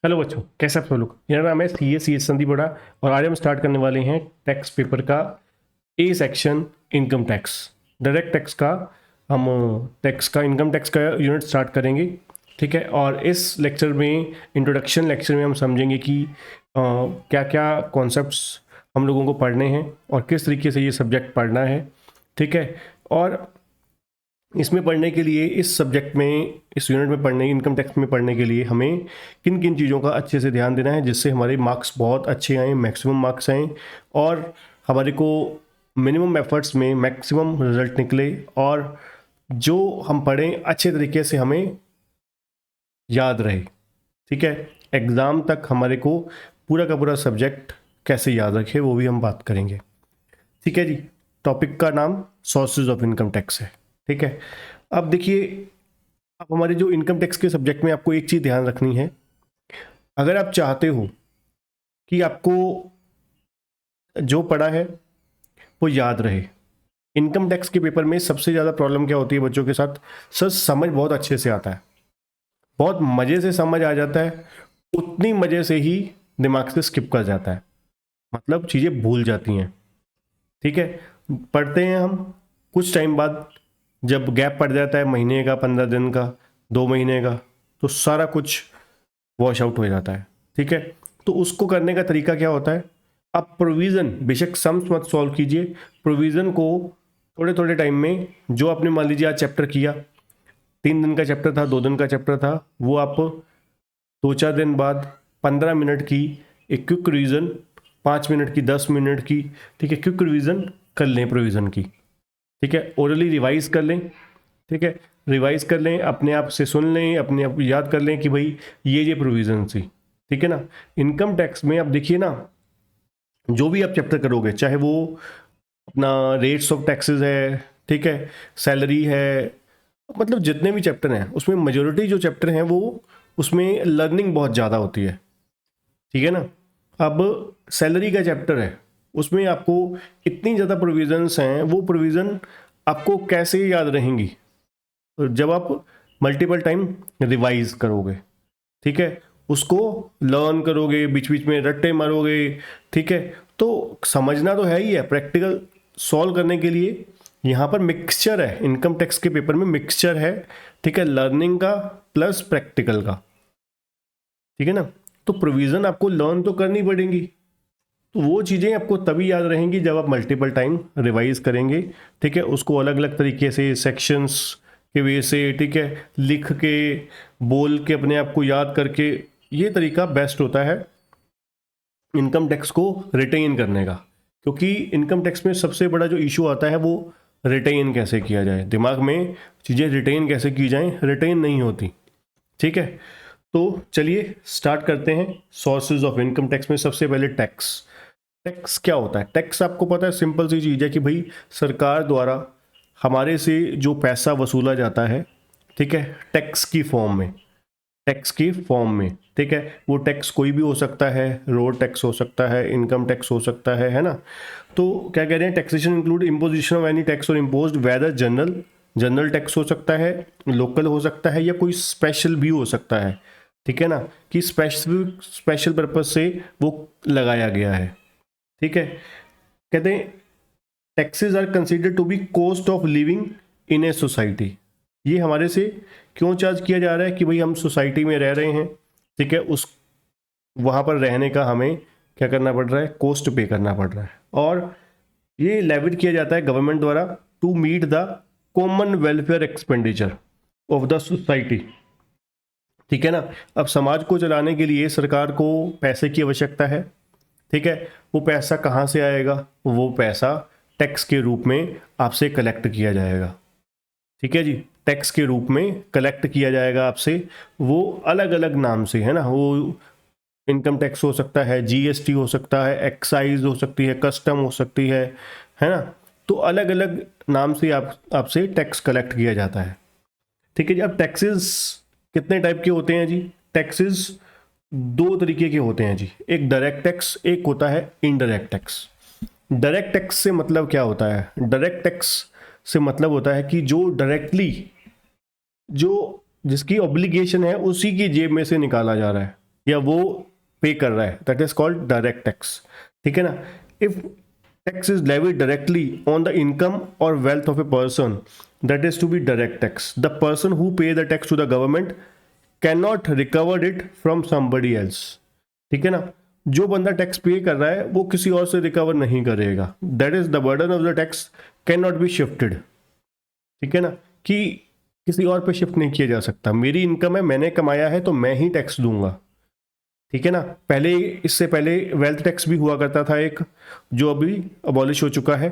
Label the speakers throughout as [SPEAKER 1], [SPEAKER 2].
[SPEAKER 1] Hello बच्चों, कैसे आप सब लोग। मेरा नाम है सी एस संदीप बड़ा और आज हम स्टार्ट करने वाले हैं टैक्स पेपर का A section, income tax. Direct tax का हम इनकम टैक्स का यूनिट स्टार्ट करेंगे। ठीक है, और इस लेक्चर में, इंट्रोडक्शन लेक्चर में, हम समझेंगे कि क्या क्या कॉन्सेप्ट्स हम लोगों को पढ़ने हैं और किस तरीके से ये सब्जेक्ट पढ़ना है। ठीक है, और इसमें पढ़ने के लिए, इस सब्जेक्ट में, इस यूनिट में पढ़ने, इनकम टैक्स में पढ़ने के लिए हमें किन किन चीज़ों का अच्छे से ध्यान देना है जिससे हमारे मार्क्स बहुत अच्छे आएँ, मैक्सिमम मार्क्स आएँ और हमारे को मिनिमम एफर्ट्स में मैक्सिमम रिजल्ट निकले और जो हम पढ़ें अच्छे तरीके से हमें याद रहे। ठीक है, एग्ज़ाम तक हमारे को पूरा का पूरा सब्जेक्ट कैसे याद रखे वो भी हम बात करेंगे। ठीक है जी, टॉपिक का नाम सोर्सेज ऑफ इनकम टैक्स है। ठीक है, अब देखिए, अब हमारे जो इनकम टैक्स के सब्जेक्ट में आपको एक चीज़ ध्यान रखनी है। अगर आप चाहते हो कि आपको जो पढ़ा है वो याद रहे, इनकम टैक्स के पेपर में सबसे ज़्यादा प्रॉब्लम क्या होती है बच्चों के साथ? सर, समझ बहुत अच्छे से आता है, बहुत मज़े से समझ आ जाता है, उतनी मज़े से ही दिमाग से स्किप कर जाता है, मतलब चीज़ें भूल जाती हैं। ठीक है, पढ़ते हैं हम, कुछ टाइम बाद जब गैप पड़ जाता है, महीने का, 15 दिन का, 2 महीने का, तो सारा कुछ वॉश आउट हो जाता है। ठीक है, तो उसको करने का तरीका क्या होता है? आप प्रोविज़न, बेशक सम्स मत सॉल्व कीजिए, प्रोविज़न को थोड़े थोड़े टाइम में, जो आपने मान लीजिए आज चैप्टर किया, 3 दिन का चैप्टर था, 2 दिन का चैप्टर था, वो आप 2-4 दिन बाद 15 मिनट की एक क्विक रिवीजन, 5 मिनट की, 10 मिनट की, ठीक है, क्विक रिवीजन कर लें प्रोविज़न की। ठीक है, ओरली रिवाइज कर लें। ठीक है, रिवाइज कर लें, अपने आप से सुन लें, अपने आप याद कर लें कि भाई ये प्रोविज़न थी। ठीक है ना। इनकम टैक्स में आप देखिए ना, जो भी आप चैप्टर करोगे, चाहे वो अपना रेट्स ऑफ टैक्सेस है, ठीक है, सैलरी है, मतलब जितने भी चैप्टर हैं उसमें मेजोरिटी जो चैप्टर हैं वो, उसमें लर्निंग बहुत ज़्यादा होती है। ठीक है ना। अब सैलरी का चैप्टर है, उसमें आपको इतनी ज़्यादा प्रोविज़न्स हैं, वो प्रोविज़न आपको कैसे याद रहेंगी जब आप मल्टीपल टाइम रिवाइज करोगे। ठीक है, उसको लर्न करोगे, बीच बीच में रट्टे मारोगे। ठीक है, तो समझना तो है ही है, प्रैक्टिकल सॉल्व करने के लिए यहाँ पर मिक्सचर है, इनकम टैक्स के पेपर में मिक्सचर है। ठीक है, लर्निंग का प्लस प्रैक्टिकल का। ठीक है ना, तो प्रोविज़न आपको लर्न तो करनी पड़ेगी, तो वो चीज़ें आपको तभी याद रहेंगी जब आप मल्टीपल टाइम रिवाइज करेंगे। ठीक है, उसको अलग अलग तरीके से सेक्शंस के वे से, ठीक है, लिख के, बोल के, अपने आप को याद करके, ये तरीका बेस्ट होता है इनकम टैक्स को रिटेन करने का। क्योंकि इनकम टैक्स में सबसे बड़ा जो इशू आता है वो रिटेन कैसे किया जाए, दिमाग में चीज़ें रिटेन कैसे की जाएं, रिटेन नहीं होती। ठीक है, तो चलिए स्टार्ट करते हैं। सोर्सेज ऑफ इनकम टैक्स में सबसे पहले टैक्स। टैक्स क्या होता है? टैक्स आपको पता है, सिंपल सी चीज़ है कि भाई सरकार द्वारा हमारे से जो पैसा वसूला जाता है, ठीक है, टैक्स की फॉर्म में, टैक्स की फॉर्म में। ठीक है, वो टैक्स कोई भी हो सकता है, रोड टैक्स हो सकता है, इनकम टैक्स हो सकता है ना। तो क्या कह रहे हैं, taxation include imposition of any tax और imposed whether general, general tax हो सकता है, लोकल हो सकता है, या कोई स्पेशल भी हो सकता है। ठीक है ना, कि स्पेशल पर्पज से वो लगाया गया है। ठीक है, कहते हैं taxes are considered to be cost of living in a society. ये हमारे से क्यों चार्ज किया जा रहा है? कि भाई हम सोसाइटी में रह रहे हैं, ठीक है, उस वहाँ पर रहने का हमें क्या करना पड़ रहा है? कॉस्ट पे करना पड़ रहा है, और ये लेविट किया जाता है गवर्नमेंट द्वारा to meet the common welfare expenditure of the society. ठीक है ना, अब समाज को चलाने के लिए सरकार को पैसे की आवश्यकता है। ठीक है, वो पैसा कहाँ से आएगा? वो पैसा टैक्स के रूप में आपसे कलेक्ट किया जाएगा। ठीक है जी, टैक्स के रूप में कलेक्ट किया जाएगा आपसे, वो अलग अलग नाम से, है ना। वो इनकम टैक्स हो सकता है, जीएसटी हो सकता है, एक्साइज हो सकती है, कस्टम हो सकती है ना। तो अलग अलग नाम से आपसे टैक्स कलेक्ट किया जाता है। ठीक है जी, अब टैक्सेस कितने टाइप के होते हैं जी? टैक्सेस 2 तरीके के होते हैं जी, एक डायरेक्ट टैक्स, एक होता है इनडायरेक्ट टैक्स। डायरेक्ट टैक्स से मतलब क्या होता है? डायरेक्ट टैक्स से मतलब होता है कि जो डायरेक्टली, जो जिसकी ऑब्लिगेशन है उसी की जेब में से निकाला जा रहा है, या वो पे कर रहा है, that is called direct tax. ठीक है ना। If tax is levied directly on the income और wealth of a person, that is to be direct tax. The person who pay the tax to the government can not recover it from somebody else. ठीक है ना। जो बंदा tax पे कर रहा है वो किसी और से रिकवर नहीं करेगा। That is the burden of the tax can not be shifted. ठीक है ना, कि किसी और पे शिफ्ट नहीं किया जा सकता। मेरी इनकम है, मैंने कमाया है, तो मैं ही टैक्स दूंगा। ठीक है ना। पहले, इससे पहले वेल्थ टैक्स भी हुआ करता था एक, जो अभी अबॉलिश हो चुका है।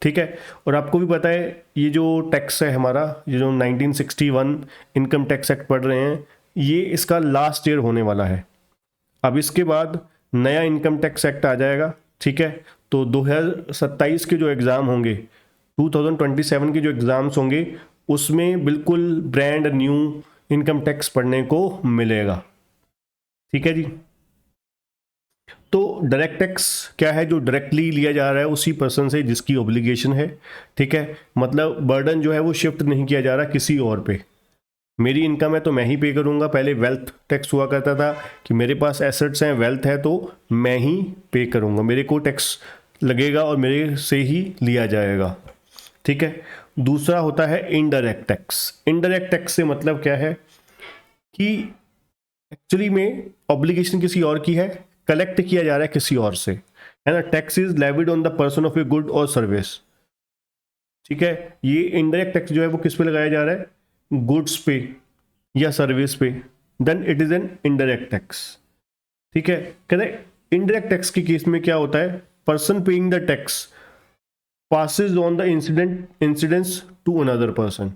[SPEAKER 1] ठीक है। और आपको भी पता है ये जो टैक्स है हमारा, ये जो 1961 इनकम टैक्स एक्ट पढ़ रहे हैं, ये इसका लास्ट ईयर होने वाला है। अब इसके बाद नया इनकम टैक्स एक्ट आ जाएगा। ठीक है। तो 2027 के जो एग्ज़ाम होंगे, 2027 के जो एग्ज़ाम्स होंगे, उसमें बिल्कुल ब्रांड न्यू इनकम टैक्स पढ़ने को मिलेगा। ठीक है जी। तो डायरेक्ट टैक्स क्या है? जो डायरेक्टली लिया जा रहा है उसी पर्सन से जिसकी ऑब्लिगेशन है। ठीक है। मतलब बर्डन जो है वो शिफ्ट नहीं किया जा रहा किसी और पे। मेरी इनकम है तो मैं ही पे करूंगा। पहले वेल्थ टैक्स हुआ करता था कि मेरे पास एसेट्स हैं, वेल्थ है, तो मैं ही पे करूंगा, मेरे को टैक्स लगेगा और मेरे से ही लिया जाएगा। ठीक है। दूसरा होता है इनडायरेक्ट टैक्स। इनडायरेक्ट टैक्स से मतलब क्या है कि एक्चुअली में ऑब्लिगेशन किसी और की है, कलेक्ट किया जा रहा है किसी और से, है ना। Tax is levied on the person of a good और सर्विस। ठीक है। ये इनडायरेक्ट टैक्स जो है वो किस पे लगाया जा रहा है? गुड्स पे या सर्विस पे, then it is an indirect tax. ठीक है। कहते हैं इनडायरेक्ट टैक्स के केस में क्या होता है? Person paying the tax passes on the incidence to another person.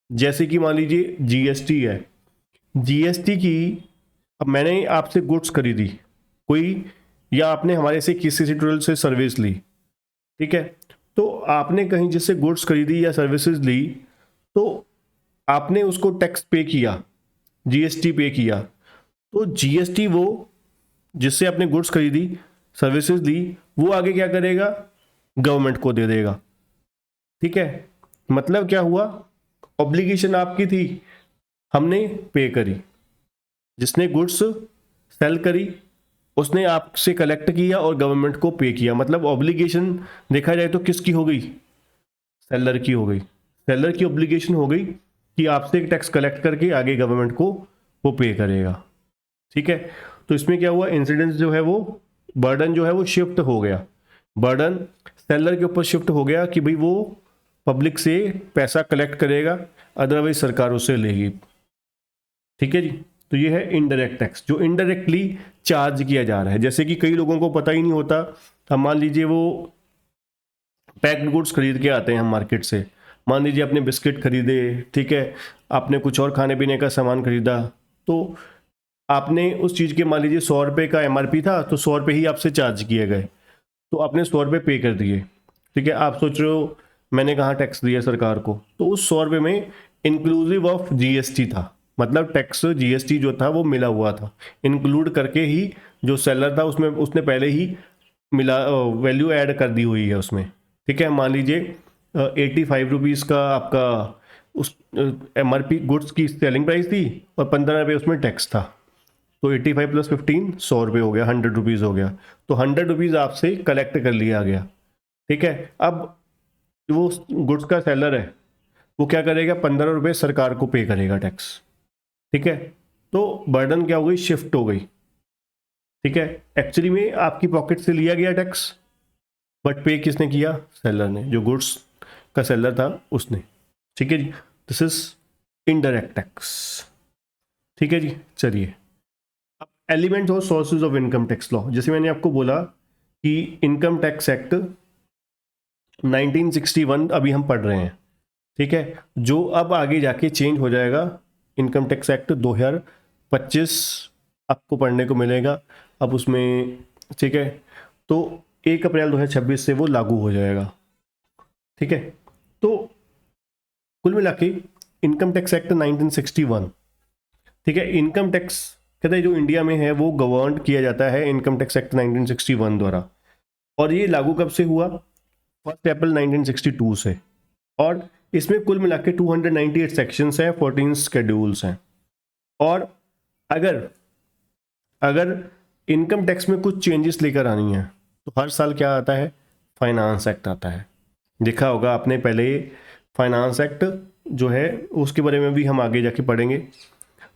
[SPEAKER 1] जैसे कि मान लीजिए जीएसटी है, जीएसटी की, अब मैंने आपसे गुड्स खरीदी कोई, या आपने हमारे से किसी से ट्यूटोरियल से सर्विस ली। ठीक है। तो आपने कहीं जिससे गुड्स खरीदी या सर्विसेज ली, तो आपने उसको टैक्स पे किया, जीएसटी पे किया। तो जीएसटी वो जिससे आपने गुड्स खरीदी, सर्विसेज ली, वो आगे क्या करेगा? गवर्नमेंट को दे देगा। ठीक है। मतलब क्या हुआ? ऑब्लिगेशन आपकी थी, हमने पे करी। जिसने गुड्स सेल करी उसने आपसे कलेक्ट किया और गवर्नमेंट को पे किया। मतलब ऑब्लिगेशन देखा जाए तो किसकी हो गई? सेलर की हो गई। सेलर की ऑब्लिगेशन हो गई कि आपसे टैक्स कलेक्ट करके आगे गवर्नमेंट को वो पे करेगा। ठीक है। तो इसमें क्या हुआ? इंसिडेंस जो है वो, बर्डन जो है वो शिफ्ट हो गया। बर्डन सेलर के ऊपर शिफ्ट हो गया कि भाई वो पब्लिक से पैसा कलेक्ट करेगा, अदरवाइज सरकार उससे लेगी। ठीक है जी। तो ये है इनडायरेक्ट टैक्स, जो इनडायरेक्टली चार्ज किया जा रहा है। जैसे कि कई लोगों को पता ही नहीं होता। हम मान लीजिए वो पैक्ड गुड्स खरीद के आते हैं हम मार्केट से, मान लीजिए आपने बिस्किट खरीदे, ठीक है, आपने कुछ और खाने पीने का सामान खरीदा, तो आपने उस चीज़ के मान लीजिए 100 रुपये का एमआरपी था, तो 100 रुपये ही आपसे चार्ज किए गए, तो आपने 100 रुपये पे कर दिए। ठीक है। आप सोच रहे हो मैंने कहाँ टैक्स दिया सरकार को? तो उस 100 रुपये में इंक्लूसिव ऑफ जीएसटी था। मतलब टैक्स जीएसटी जो था वो मिला हुआ था, इंक्लूड करके ही जो सेलर था उसमें उसने पहले ही मिला वैल्यू ऐड कर दी हुई है उसमें। ठीक है। मान लीजिए 85 रुपीज़ का आपका उस एमआरपी गुड्स की सेलिंग प्राइस थी और 15 रुपये उसमें टैक्स था, तो 85 प्लस 15 100 रुपये हो गया, 100 रुपीज़ हो गया। तो 100 रुपीज़ आपसे कलेक्ट कर लिया गया। ठीक है। अब वो गुड्स का सेलर है वो क्या करेगा? 15 रुपये सरकार को पे करेगा टैक्स। ठीक है। तो बर्डन क्या हो गई? शिफ्ट हो गई। ठीक है। एक्चुअली में आपकी पॉकेट से लिया गया टैक्स, बट पे किसने किया? सेलर ने, जो गुड्स का सेलर था उसने। ठीक है जी। This is indirect tax. ठीक है जी। चलिए, अब एलिमेंट और sources of income tax law. जैसे मैंने आपको बोला कि इनकम टैक्स एक्ट 1961 अभी हम पढ़ रहे हैं। ठीक है। जो अब आगे जाके चेंज हो जाएगा, इनकम टैक्स एक्ट 2025 आपको पढ़ने को मिलेगा अब उसमें। ठीक है। तो 1 अप्रैल 2026 से वो लागू हो जाएगा। ठीक है। तो कुल मिला के इनकम टैक्स एक्ट 1961, ठीक है, इनकम टैक्स कहते हैं जो इंडिया में है वो गवर्न किया जाता है इनकम टैक्स एक्ट 1961 द्वारा। और ये लागू कब से हुआ? 1 अप्रैल 1962 से। और इसमें कुल मिला के 298 सेक्शंस हैं, 14 शेड्यूल्स हैं। और अगर अगर इनकम टैक्स में कुछ चेंजेस लेकर आनी है तो हर साल क्या आता है, फाइनेंस एक्ट आता है। देखा होगा आपने पहले, फाइनेंस एक्ट जो है उसके बारे में भी हम आगे जाके पढ़ेंगे।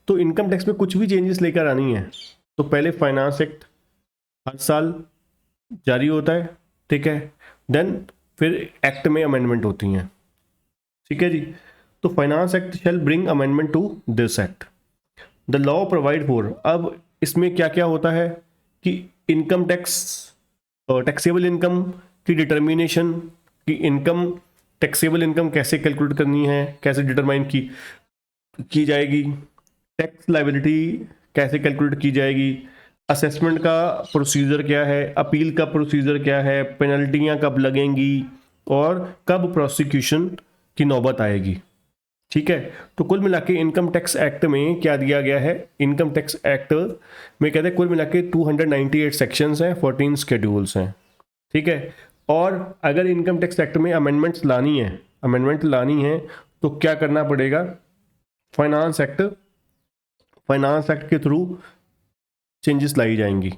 [SPEAKER 1] तो इनकम टैक्स में कुछ भी चेंजेस लेकर आनी है तो पहले फाइनेंस एक्ट हर साल जारी होता है, ठीक है, देन फिर एक्ट में अमेंडमेंट होती हैं, ठीक है जी। तो finance act shall bring amendment to this act. The law provide for, अब इसमें क्या क्या होता है कि इनकम टैक्स, टैक्सेबल इनकम की डिटर्मिनेशन, कि इनकम, टैक्सेबल इनकम कैसे कैलकुलेट करनी है, कैसे डिटरमाइन की जाएगी, टैक्स लायबिलिटी कैसे कैलकुलेट की जाएगी, असेसमेंट का प्रोसीजर क्या है, अपील का प्रोसीजर क्या है, पेनल्टियां कब लगेंगी और कब प्रोसिक्यूशन की नौबत आएगी, ठीक है। तो कुल मिला के इनकम टैक्स एक्ट में क्या दिया गया है, इनकम टैक्स एक्ट में कहते हैं कुल मिला के 298 सेक्शंस हैं, 14 शेड्यूल्स हैं, ठीक है। और अगर इनकम टैक्स एक्ट में अमेंडमेंट लानी है तो क्या करना पड़ेगा, फाइनेंस एक्ट के थ्रू चेंजेस लाई जाएंगी,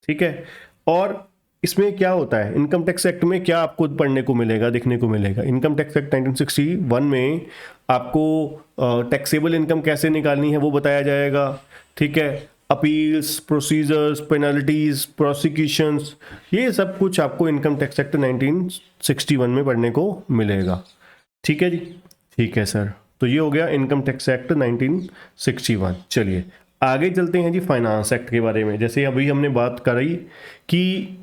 [SPEAKER 1] ठीक है। और इसमें क्या होता है, इनकम टैक्स एक्ट में क्या आपको पढ़ने को मिलेगा, देखने को मिलेगा। इनकम टैक्स एक्ट 1961 में आपको टैक्सेबल इनकम कैसे निकालनी है वो बताया जाएगा, ठीक है। अपील्स, प्रोसीजर्स, पेनल्टीज, प्रोसिक्यूशंस, ये सब कुछ आपको इनकम टैक्स एक्ट 1961 में पढ़ने को मिलेगा, ठीक है जी। ठीक है सर, तो ये हो गया इनकम टैक्स एक्ट 1961। चलिए आगे चलते हैं जी फाइनेंस एक्ट के बारे में। जैसे अभी हमने बात करी कि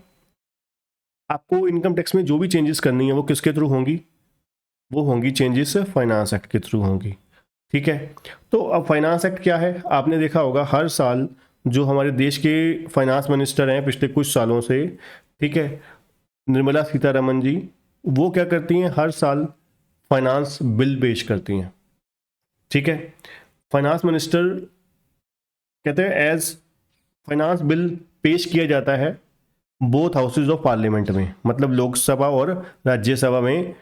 [SPEAKER 1] आपको इनकम टैक्स में जो भी चेंजेस करनी है वो किसके थ्रू होंगी, वो होंगी चेंजेस फाइनेंस एक्ट के थ्रू होंगी, ठीक है। तो अब फाइनेंस एक्ट क्या है, आपने देखा होगा हर साल जो हमारे देश के फाइनेंस मिनिस्टर हैं पिछले कुछ सालों से, ठीक है, निर्मला सीतारमन जी, वो क्या करती हैं, हर साल फाइनेंस बिल पेश करती हैं, ठीक है। फाइनेंस मिनिस्टर कहते हैं एज फाइनेंस बिल पेश किया जाता है बोथ हाउसेज ऑफ पार्लियामेंट में, मतलब लोकसभा और राज्यसभा में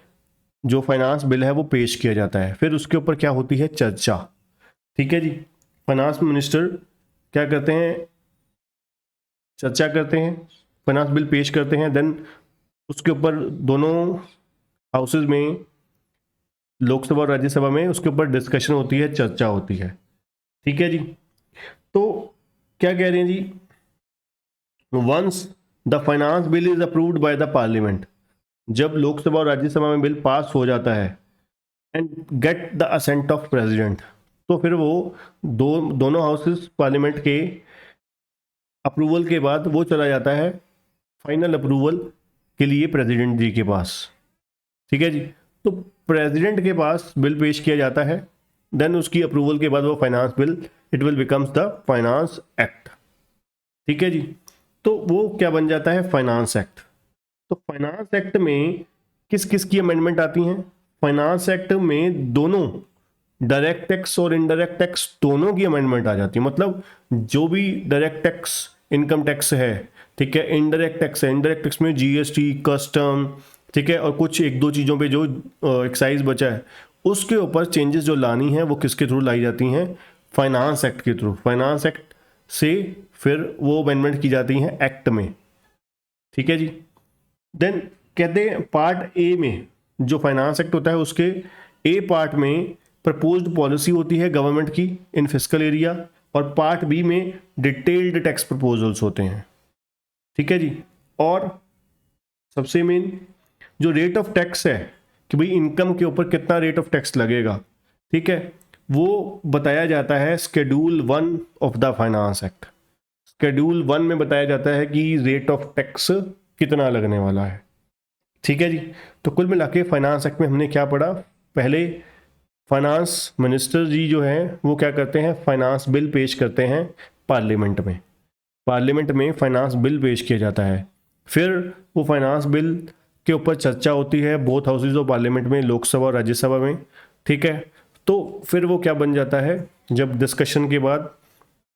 [SPEAKER 1] जो फाइनेंस बिल है वो पेश किया जाता है, फिर उसके ऊपर क्या होती है, चर्चा, ठीक है जी। फाइनेंस मिनिस्टर क्या करते हैं, चर्चा करते हैं, फाइनेंस बिल पेश करते हैं, देन उसके ऊपर दोनों हाउसेज में, लोकसभा और राज्यसभा में उसके ऊपर डिस्कशन होती है, चर्चा होती है, ठीक है जी। तो क्या कह रहे हैं ji, once the finance bill is approved by the parliament, जब लोकसभा और राज्यसभा में बिल पास हो जाता है, and get the assent of president, तो फिर वो दोनों हाउसेस पार्लियामेंट के अप्रूवल के बाद वो चला जाता है फाइनल अप्रूवल के लिए प्रेसिडेंट जी के पास, ठीक है जी। तो प्रेसिडेंट के पास बिल पेश किया जाता है, देन उसकी अप्रूवल के बाद वो finance bill, it will becomes the finance act, ठीक है जी। तो वो क्या बन जाता है, फाइनेंस एक्ट। तो फाइनेंस एक्ट में किस किस की अमेंडमेंट आती हैं, फाइनेंस एक्ट में दोनों डायरेक्ट टैक्स और इनडायरेक्ट टैक्स दोनों की अमेंडमेंट आ जाती है। मतलब जो भी डायरेक्ट टैक्स इनकम टैक्स है, ठीक है, इनडायरेक्ट टैक्स है, इनडायरेक्ट टैक्स में जीएसटी, कस्टम, ठीक है, और कुछ एक दो चीज़ों पे जो एक्साइज बचा है उसके ऊपर चेंजेस जो लानी है वो किसके थ्रू लाई जाती हैं, फाइनेंस एक्ट के थ्रू। फाइनेंस एक्ट से फिर वो अमेंडमेंट की जाती हैं एक्ट में, ठीक है जी। देन कहते हैं पार्ट ए में, जो फाइनेंस एक्ट होता है उसके ए पार्ट में प्रपोज्ड पॉलिसी होती है गवर्नमेंट की इन फिस्कल एरिया, और पार्ट बी में डिटेल्ड टैक्स प्रपोजल्स होते हैं, ठीक है जी। और सबसे मेन जो रेट ऑफ टैक्स है कि भाई इनकम के ऊपर कितना रेट ऑफ टैक्स लगेगा, ठीक है, वो बताया जाता है schedule 1 of the finance act. Schedule 1 में बताया जाता है कि रेट ऑफ टैक्स कितना लगने वाला है, ठीक है जी। तो कुल मिला के फाइनेंस एक्ट में हमने क्या पढ़ा, पहले फाइनेंस मिनिस्टर जी जो हैं वो क्या करते हैं, फाइनेंस बिल पेश करते हैं पार्लियामेंट में, पार्लियामेंट में फाइनेंस बिल पेश किया जाता है, फिर वो फाइनेंस बिल के ऊपर चर्चा होती है बोथ हाउसेज ऑफ पार्लियामेंट में, लोकसभा और राज्यसभा में, ठीक है। तो फिर वो क्या बन जाता है, जब डिस्कशन के बाद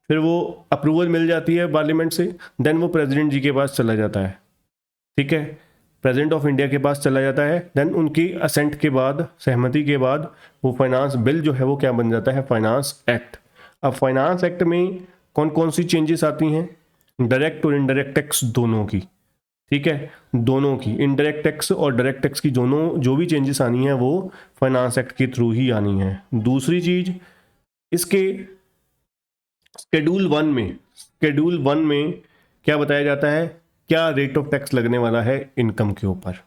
[SPEAKER 1] फिर वो अप्रूवल मिल जाती है पार्लियामेंट से, देन वो प्रेसिडेंट जी के पास चला जाता है, ठीक है, प्रेसिडेंट ऑफ इंडिया के पास चला जाता है, देन उनकी असेंट के बाद, सहमति के बाद वो फाइनेंस बिल जो है वो क्या बन जाता है, फाइनेंस एक्ट। अब फाइनेंस एक्ट में कौन कौन सी चेंजेस आती हैं, डायरेक्ट और इनडायरेक्ट टैक्स दोनों की, ठीक है, दोनों की, इनडायरेक्ट टैक्स और डायरेक्ट टैक्स की दोनों जो भी चेंजेस आनी है वो फाइनेंस एक्ट के थ्रू ही आनी है। दूसरी चीज, इसके शेड्यूल 1 में क्या बताया जाता है, क्या रेट ऑफ टैक्स लगने वाला है इनकम के ऊपर,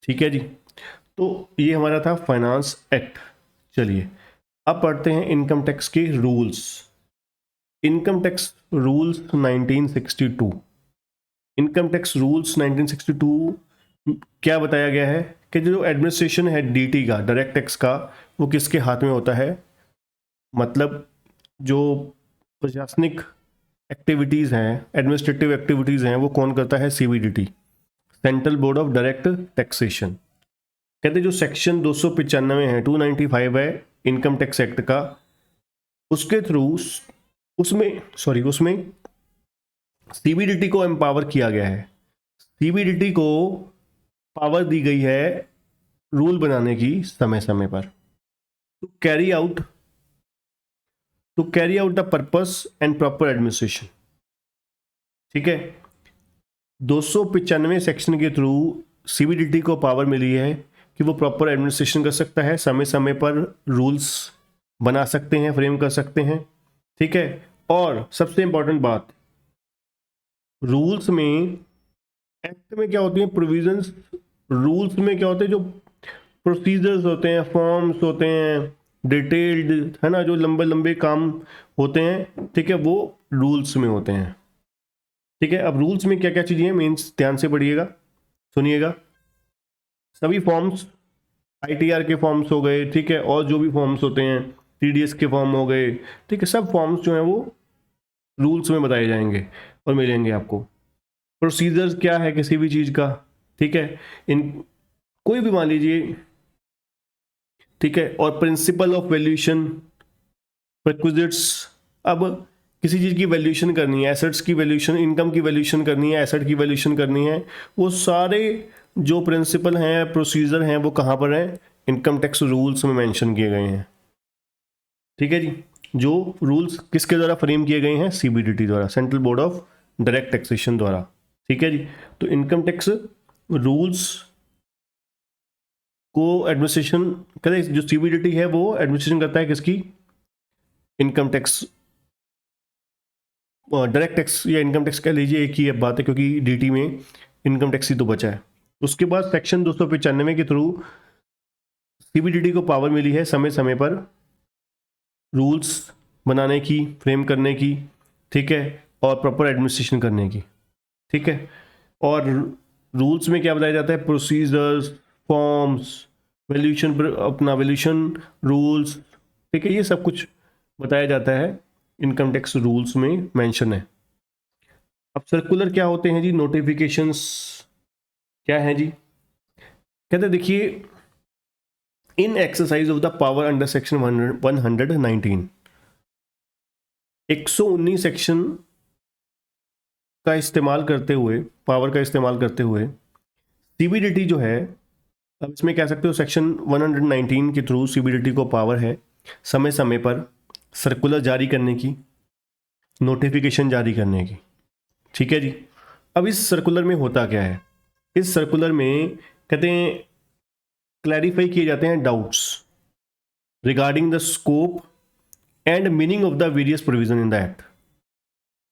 [SPEAKER 1] ठीक है जी। तो ये हमारा था फाइनेंस एक्ट। चलिए अब पढ़ते हैं इनकम टैक्स के rules. Income tax rules 1962, income tax rules 1962 क्या बताया गया है कि जो एडमिनिस्ट्रेशन है डीटी का, डायरेक्ट टैक्स का, वो किसके हाथ में होता है, मतलब जो प्रशासनिक एक्टिविटीज़ हैं, एडमिनिस्ट्रेटिव एक्टिविटीज़ हैं, वो कौन करता है, CBDT, central board of direct taxation. कहते जो सेक्शन 295 है, 295 है इनकम टैक्स एक्ट का, उसके थ्रू उसमें सीबीडीटी को एम्पावर किया गया है, सीबीडीटी को पावर दी गई है रूल बनाने की समय समय पर, to carry out the purpose and proper administration, ठीक है। 295 सेक्शन के थ्रू सीबीडीटी को पावर मिली है कि वो प्रॉपर एडमिनिस्ट्रेशन कर सकता है, समय समय पर रूल्स बना सकते हैं, फ्रेम कर सकते हैं, ठीक है। और सबसे इंपॉर्टेंट बात, रूल्स में, एक्ट में क्या होती है प्रोविजंस, रूल्स में क्या होते हैं, जो प्रोसीजर्स होते हैं, फॉर्म्स होते हैं, डिटेल्ड, है ना, जो लंबे लंबे काम होते हैं, ठीक है, वो रूल्स में होते हैं, ठीक है। अब रूल्स में क्या क्या चीज़ें हैं, मीन्स ध्यान से पढ़िएगा, सुनिएगा। सभी फॉर्म्स, आईटीआर के फॉर्म्स हो गए, ठीक है, और जो भी फॉर्म्स होते हैं, टीडीएस के फॉर्म हो गए, ठीक है, सब फॉर्म्स जो हैं वो रूल्स में बताए जाएंगे और मिलेंगे आपको। प्रोसीजर्स क्या है किसी भी चीज़ का, ठीक है, इन कोई भी मान लीजिए, ठीक है, और प्रिंसिपल ऑफ वैल्यूएशन, प्रीक्विजिट्स, अब किसी चीज़ की वैल्यूएशन करनी है, एसेट्स की वैल्यूएशन, इनकम की वैल्यूएशन करनी है, एसेट की वैल्यूएशन करनी है, वो सारे जो प्रिंसिपल हैं, प्रोसीजर हैं, वो कहाँ पर हैं, इनकम टैक्स रूल्स में मेंशन किए गए हैं, ठीक है जी। जो रूल्स किसके द्वारा फ्रेम किए गए हैं, सीबीडीटी द्वारा, central board of direct taxation द्वारा, ठीक है जी। तो इनकम टैक्स रूल्स को एडमिनिस्ट्रेशन करे, जो सीबीडीटी है वो एडमिनिस्ट्रेशन करता है किसकी, इनकम टैक्स, डायरेक्ट टैक्स या इनकम टैक्स कह लीजिए, एक ही बात है, क्योंकि डीटी में इनकम टैक्स ही तो बचा है। उसके बाद सेक्शन 295 के थ्रू सीबीडीटी को पावर मिली है समय समय पर रूल्स बनाने की, फ्रेम करने की, ठीक है, और प्रॉपर एडमिनिस्ट्रेशन करने की, ठीक है। और रूल्स में क्या बताया जाता है, प्रोसीजर्स, फॉर्म्स, वैल्यूएशन, अपना वैल्यूएशन रूल्स, ठीक है, ये सब कुछ बताया जाता है, इनकम टैक्स रूल्स में मेंशन है। अब सर्कुलर क्या होते हैं जी, नोटिफिकेशंस क्या है जी, कहते हैं देखिए, in exercise of the power under section 119, 119 section का इस्तेमाल करते हुए, पावर का इस्तेमाल करते हुए, सीबीडीटी जो है, अब इसमें कह सकते हो सेक्शन 119 के थ्रू सीबीडीटी को पावर है समय समय पर सर्कुलर जारी करने की, नोटिफिकेशन जारी करने की, ठीक है जी। अब इस सर्कुलर में होता क्या है, इस सर्कुलर में कहते हैं क्लैरिफाई किए जाते हैं doubts regarding the scope and meaning of the various provision in the act.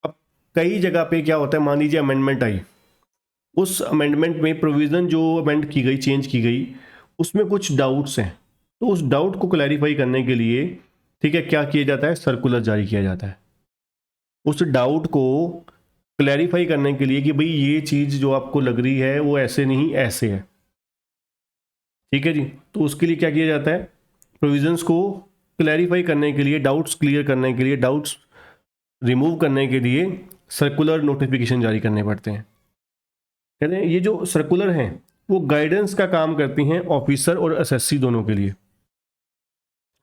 [SPEAKER 1] अब कई जगह पे क्या होता है, मान लीजिए अमेंडमेंट आई, उस अमेंडमेंट में प्रोविजन जो अमेंड की गई, चेंज की गई, उसमें कुछ डाउट्स हैं, तो उस डाउट को क्लैरिफाई करने के लिए, ठीक है, क्या किया जाता है, सर्कुलर जारी किया जाता है उस डाउट को क्लैरिफाई करने के लिए कि भाई ये चीज़ जो आपको लग रही है वो ऐसे नहीं ऐसे है, ठीक है जी। तो उसके लिए क्या किया जाता है, प्रोविजंस को क्लैरिफाई करने के लिए, डाउट्स क्लियर करने के लिए, डाउट्स रिमूव करने के लिए सर्कुलर नोटिफिकेशन जारी करने पड़ते हैं। कहते हैं ये जो सर्कुलर हैं वो गाइडेंस का काम करती हैं ऑफिसर और एसएससी दोनों के लिए,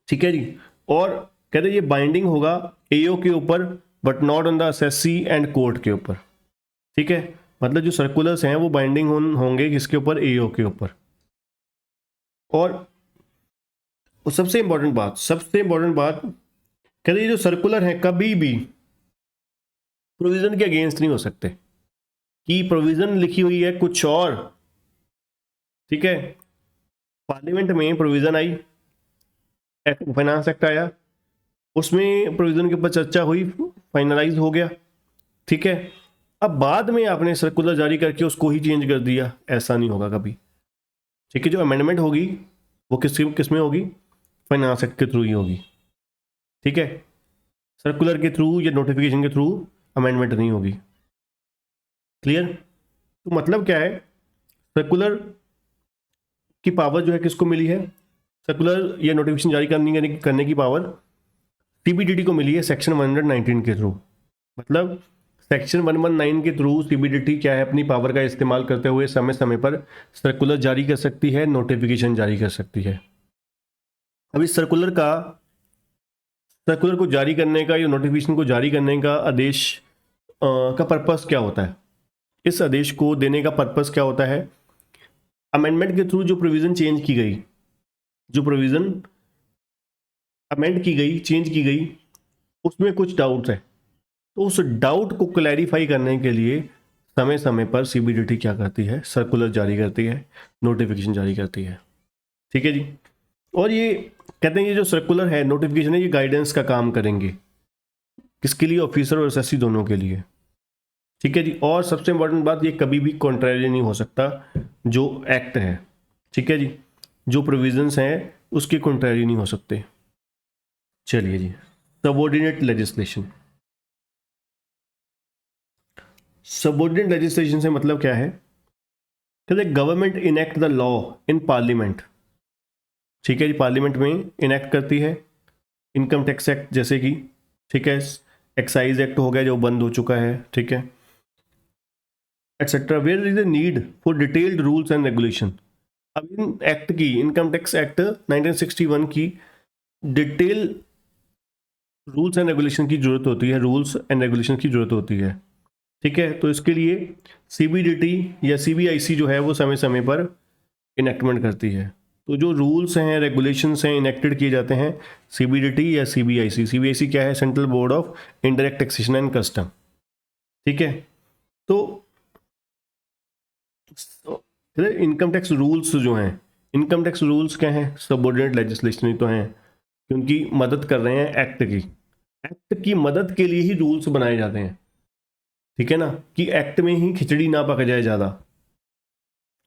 [SPEAKER 1] ठीक है जी। और कहते हैं ये बाइंडिंग होगा एओ के ऊपर, but not on the assessee and court के ऊपर, ठीक है। मतलब जो सर्कुलर्स हैं वो बाइंडिंग होंगे किसके ऊपर, एओ के ऊपर। और सबसे इंपॉर्टेंट बात कहते हैं ये जो सर्कुलर है कभी भी प्रोविजन के अगेंस्ट नहीं हो सकते कि प्रोविजन लिखी हुई है कुछ और, ठीक है, पार्लियामेंट में प्रोविजन आई, फाइनेंस एक्ट आया, उसमें प्रोविजन के ऊपर चर्चा हुई, फाइनलाइज हो गया, ठीक है, अब बाद में आपने सर्कुलर जारी करके उसको ही चेंज कर दिया, ऐसा नहीं होगा कभी, ठीक है। जो अमेंडमेंट होगी वो किस में होगी, फाइनेंस एक्ट के थ्रू ही होगी, ठीक है। सर्कुलर के थ्रू या नोटिफिकेशन के थ्रू अमेंडमेंट नहीं होगी। क्लियर? तो मतलब क्या है, सर्कुलर की पावर जो है किसको मिली है, सर्कुलर या नोटिफिकेशन जारी करने की पावर सीबीडीटी को मिली है सेक्शन 119 के थ्रू। मतलब सेक्शन 119 के थ्रू सीबीडीटी क्या है, अपनी पावर का इस्तेमाल करते हुए समय समय पर सर्कुलर जारी कर सकती है, नोटिफिकेशन जारी कर सकती है। अब इस सर्कुलर को जारी करने का या नोटिफिकेशन को जारी करने का आदेश का पर्पस क्या होता है, इस आदेश को देने का पर्पस क्या होता है, अमेंडमेंट के थ्रू जो प्रोविजन चेंज की गई, जो प्रोविजन अमेंड की गई, चेंज की गई, उसमें कुछ डाउट्स है, तो उस डाउट को क्लैरिफाई करने के लिए समय समय पर सीबीडीटी क्या करती है, सर्कुलर जारी करती है, नोटिफिकेशन जारी करती है, ठीक है जी। और ये कहते हैं ये जो सर्कुलर है, नोटिफिकेशन है, ये गाइडेंस का काम करेंगे, किसके लिए, ऑफिसर और एसएससी दोनों के लिए, ठीक है जी। और सबसे इंपॉर्टेंट बात, ये कभी भी कॉन्ट्रैरी नहीं हो सकता जो एक्ट है, ठीक है जी, जो प्रोविजंस हैं उसके कॉन्ट्रैरी नहीं हो सकते। चलिए जी, सबऑर्डिनेट लेजिस्लेशन। सबऑर्डिनेट लेजिस्लेशन से मतलब क्या है, कहते government enact the law in parliament, ठीक है जी, पार्लियामेंट में इनेक्ट करती है, इनकम टैक्स एक्ट जैसे कि, ठीक है, एक्साइज एक्ट हो गया जो बंद हो चुका है, ठीक है, etcetera, where is the need for detailed rules and regulation. अब इन एक्ट की, इनकम टैक्स एक्ट 1961 की डिटेल रूल्स एंड रेगुलेशन की जरूरत होती है, रूल्स एंड रेगुलेशन की जरूरत होती है, ठीक है। तो इसके लिए सीबीडीटी या सीबीआईसी जो है वो समय समय पर इनेक्टमेंट करती है। तो जो रूल्स हैं, रेगुलेशंस हैं, इनेक्टेड किए जाते हैं सीबीडीटी या सीबीआईसी। सीबीआईसी क्या है, central board of indirect taxation and custom, ठीक है। तो इनकम टैक्स रूल्स जो हैं, इनकम टैक्स रूल्स क्या हैं, सबऑर्डिनेट लेजिस्लेशन ही तो हैं, क्योंकि मदद कर रहे हैं एक्ट की, एक्ट की मदद के लिए ही रूल्स बनाए जाते हैं, ठीक है ना, कि एक्ट में ही खिचड़ी ना पक जाए ज़्यादा,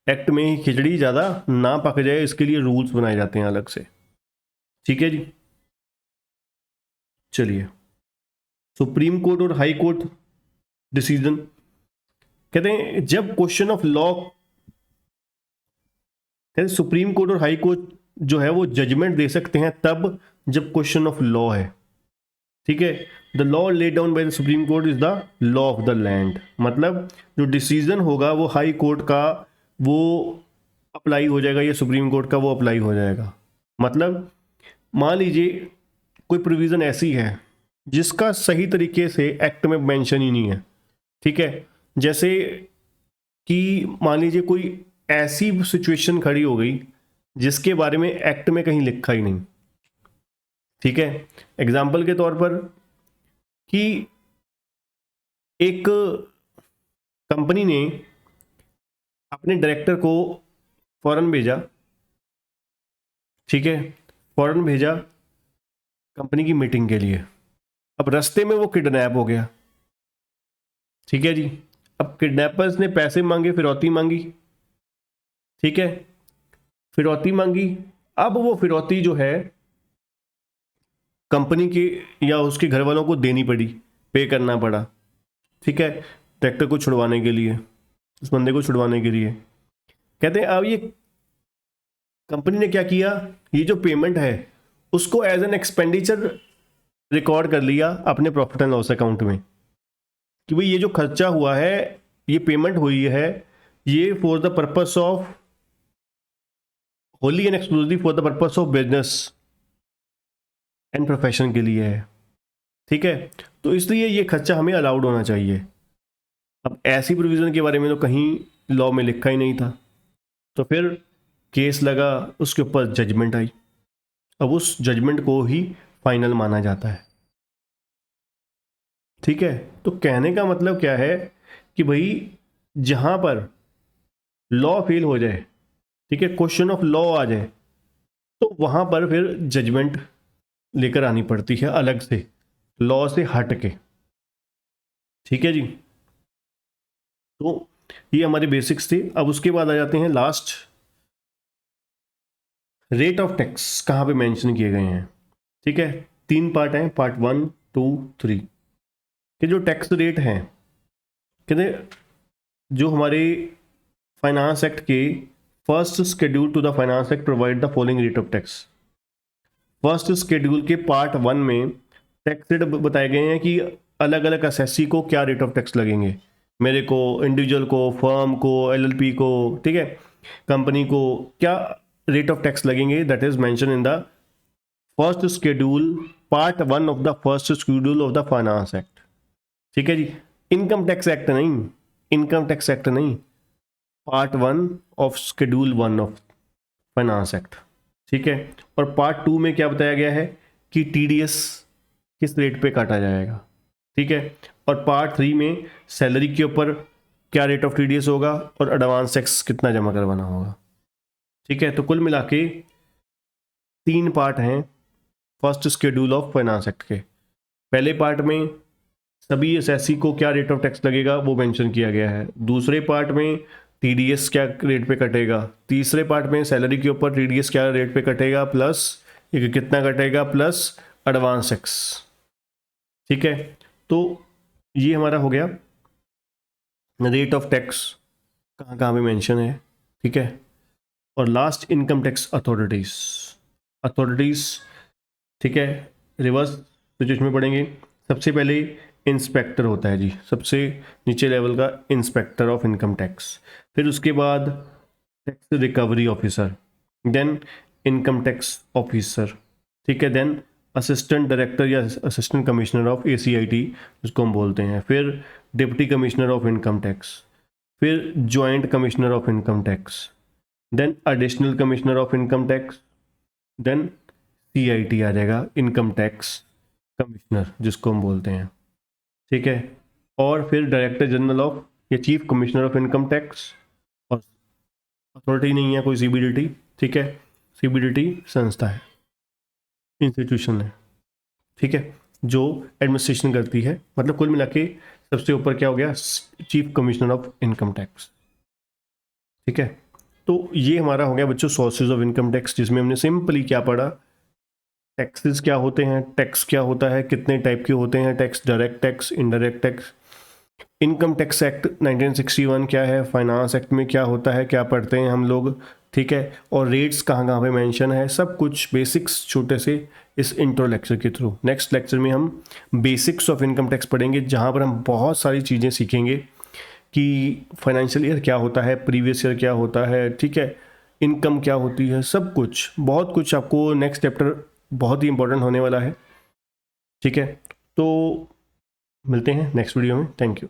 [SPEAKER 1] एक्ट में ही खिचड़ी ज़्यादा ना पक जाए, इसके लिए रूल्स बनाए जाते हैं अलग से, ठीक है जी। चलिए, सुप्रीम कोर्ट और हाई कोर्ट डिसीजन, कहते हैं जब क्वेश्चन ऑफ लॉ, कहते हैं सुप्रीम कोर्ट और हाई कोर्ट जो है वो जजमेंट दे सकते हैं तब जब क्वेश्चन ऑफ लॉ है, ठीक है। The law laid down by the supreme court is the law of the land, मतलब जो डिसीजन होगा वो हाई कोर्ट का वो अप्लाई हो जाएगा या सुप्रीम कोर्ट का वो अप्लाई हो जाएगा। मतलब मान लीजिए कोई प्रोविज़न ऐसी है जिसका सही तरीके से एक्ट में मेंशन ही नहीं है, ठीक है, जैसे कि मान लीजिए कोई ऐसी सिचुएशन खड़ी हो गई जिसके बारे में एक्ट में कहीं लिखा ही नहीं, ठीक है। एग्जाम्पल के तौर पर कि एक कंपनी ने अपने डायरेक्टर को फॉरेन भेजा, ठीक है, फॉरेन भेजा कंपनी की मीटिंग के लिए, अब रास्ते में वो किडनैप हो गया, ठीक है जी। अब किडनैपर्स ने पैसे मांगे, फिरौती मांगी, ठीक है, फिरौती मांगी, अब वो फिरौती जो है कंपनी के या उसके घर वालों को देनी पड़ी, पे करना पड़ा, ठीक है, ट्रैक्टर को छुड़वाने के लिए, उस बंदे को छुड़वाने के लिए। कहते हैं अब ये कंपनी ने क्या किया, ये जो पेमेंट है उसको एज एन एक्सपेंडिचर रिकॉर्ड कर लिया अपने प्रॉफिट एंड लॉस अकाउंट में, कि भाई ये जो खर्चा हुआ है, ये पेमेंट हुई है, ये for the purpose of Holi and exclusive for the purpose of business and profession के लिए है, ठीक है। तो इसलिए ये खर्चा हमें अलाउड होना चाहिए। अब ऐसी प्रोविज़न के बारे में तो कहीं लॉ में लिखा ही नहीं था, तो फिर केस लगा, उसके ऊपर जजमेंट आई, अब उस जजमेंट को ही फाइनल माना जाता है। ठीक है, तो कहने का मतलब क्या है कि भाई जहां पर लॉ फेल हो जाए, ठीक है, क्वेश्चन ऑफ लॉ आ जाए, तो वहां पर फिर जजमेंट लेकर आनी पड़ती है अलग से, लॉ से हट के। ठीक है जी, तो ये हमारे बेसिक्स थे। अब उसके बाद आ जाते हैं लास्ट, रेट ऑफ टैक्स कहाँ पे मेंशन किए गए हैं। ठीक है, 3 पार्ट हैं, पार्ट 1, 2, 3 के जो टैक्स रेट हैं, कहते जो हमारे फाइनेंस एक्ट के first schedule to the finance act provide the following rate of tax. First schedule के पार्ट 1 में टैक्स रेट बताए गए हैं कि अलग अलग असेसी को क्या रेट ऑफ टैक्स लगेंगे, मेरे को, इंडिविजुअल को, फर्म को, एलएलपी को, ठीक है, कंपनी को, क्या रेट ऑफ टैक्स लगेंगे, that is mention in the first schedule, part 1 of the first schedule of the finance act. ठीक है जी, इनकम टैक्स एक्ट नहीं, इनकम टैक्स एक्ट नहीं, part 1 of schedule 1 of finance act. ठीक है, और part 2 में क्या बताया गया है कि टीडीएस किस रेट पे काटा जाएगा। ठीक है, और पार्ट 3 में सैलरी के ऊपर क्या रेट ऑफ टीडीएस होगा और एडवांस टैक्स कितना जमा करवाना होगा। ठीक है, तो कुल मिला के 3 पार्ट हैं first schedule of finance act के। पहले पार्ट में सभी एसएससी को क्या रेट ऑफ टैक्स लगेगा वो मेंशन किया गया है। दूसरे पार्ट में टीडीएस क्या रेट पे कटेगा। तीसरे पार्ट में सैलरी के ऊपर टीडीएस क्या रेट पे कटेगा, प्लस ये कितना कटेगा, प्लस एडवांस टैक्स। ठीक है, तो ये हमारा हो गया रेट ऑफ टैक्स कहाँ कहाँ पे मेंशन है। ठीक है, और लास्ट इनकम टैक्स अथॉरिटीज़। ठीक है, रिवर्स सिचुएशन में पढ़ेंगे। सबसे पहले इंस्पेक्टर होता है जी, सबसे नीचे लेवल का इंस्पेक्टर ऑफ इनकम टैक्स, फिर उसके बाद tax recovery officer, then income tax officer. ठीक है, देन असिस्टेंट डायरेक्टर या असिस्टेंट कमिश्नर ऑफ ACIT जिसको हम बोलते हैं, फिर deputy commissioner of income tax, फिर joint commissioner of income tax, then additional commissioner of income tax, then CIT आ जाएगा, इनकम टैक्स कमिश्नर जिसको हम बोलते हैं। ठीक है, और फिर डायरेक्टर जनरल ऑफ या chief commissioner of income tax, और अथॉरिटी नहीं है कोई CBDT। ठीक है, CBDT संस्था है, इंस्टीट्यूशन है। ठीक है, जो एडमिनिस्ट्रेशन करती है, मतलब कुल मिला के सबसे ऊपर क्या हो गया, chief commissioner of income tax. ठीक है, तो ये हमारा हो गया बच्चों सोर्सेज ऑफ इनकम टैक्स, जिसमें हमने सिंपली क्या पढ़ा, टैक्सेस क्या होते हैं, टैक्स क्या होता है, कितने टाइप के होते हैं tax, direct tax, indirect tax, income tax act 1961 क्या है, फाइनेंस एक्ट में क्या होता है, क्या पढ़ते हैं हम लोग। ठीक है, और रेट्स कहाँ कहाँ पे मेंशन है, सब कुछ बेसिक्स छोटे से इस इंट्रो लेक्चर के थ्रू। नेक्स्ट लेक्चर में हम बेसिक्स ऑफ इनकम टैक्स पढ़ेंगे, जहाँ पर हम बहुत सारी चीज़ें सीखेंगे कि फाइनेंशियल ईयर क्या होता है, प्रीवियस ईयर क्या होता है, ठीक है, इनकम क्या होती है, सब कुछ, बहुत कुछ आपको नेक्स्ट चैप्टर बहुत ही इंपॉर्टेंट होने वाला है। ठीक है, तो मिलते हैं नेक्स्ट वीडियो में। Thank you.